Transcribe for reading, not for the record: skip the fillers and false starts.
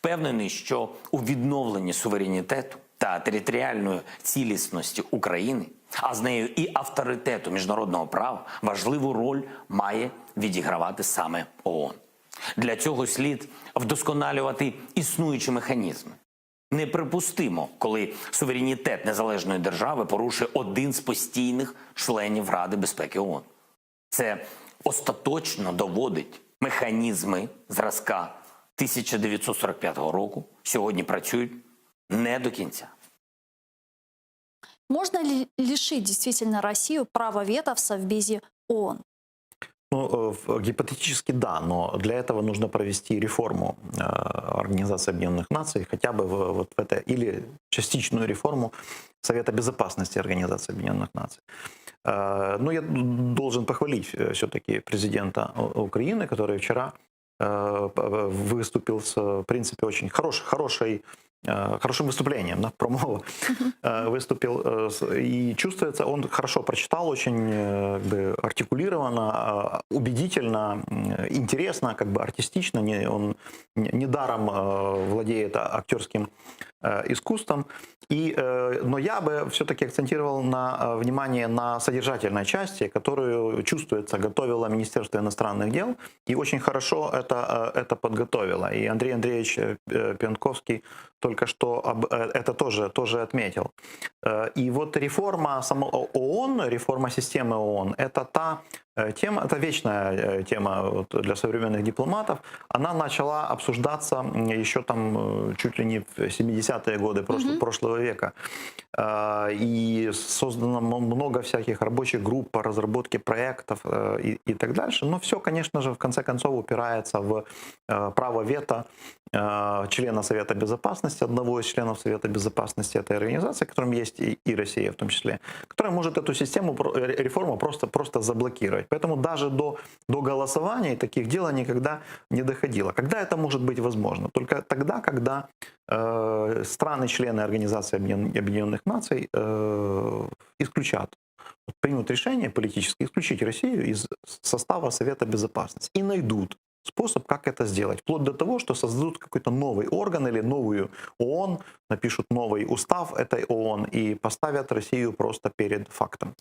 Впевнений, що у відновленні суверенітету та територіальної цілісності України, а з нею і авторитету міжнародного права, важливу роль має відігравати саме ООН. Для цього слід вдосконалювати існуючі механізми. Неприпустимо, коли суверенітет незалежної держави порушує один з постійних членів Ради безпеки ООН. Це остаточно доводить механізми зразка 1945 року сьогодні працюють не до кінця. Можно ли лишить действительно Россию права вето в Совбезе ООН? Ну, гипотетически да, но для этого нужно провести реформу Организации Объединенных Наций, хотя бы вот в это, или частичную реформу Совета Безопасности Организации Объединенных Наций. Но я должен похвалить все-таки президента Украины, который вчера выступил с, в принципе, очень хорошим выступлением, да, промова, выступил, и чувствуется, он хорошо прочитал, очень артикулированно, убедительно, интересно, артистично, он недаром владеет актерским искусством. Но я бы все-таки акцентировал внимание на содержательной части, которую, чувствуется, готовило Министерство иностранных дел, и очень хорошо это подготовило. И Андрей Андреевич Пьянковский только что это тоже отметил. И вот реформа ООН, реформа системы ООН, это та тема, это вечная тема для современных дипломатов. Она начала обсуждаться еще там чуть ли не в 70-е годы прошлого века. И создано много всяких рабочих групп по разработке проектов и так дальше. Но все, конечно же, в конце концов упирается в право вето члена Совета Безопасности, одного из членов Совета Безопасности этой организации, которым есть и Россия в том числе, которая может эту систему, реформу просто заблокировать. Поэтому даже до голосования таких дел никогда не доходило. Когда это может быть возможно? Только тогда, когда страны-члены Организации Объединенных Наций исключат, примут решение политически исключить Россию из состава Совета Безопасности и найдут способ, как это сделать. Вплоть до того, что создадут какой-то новый орган или новую ООН, напишут новый устав этой ООН и поставят Россию просто перед фактом.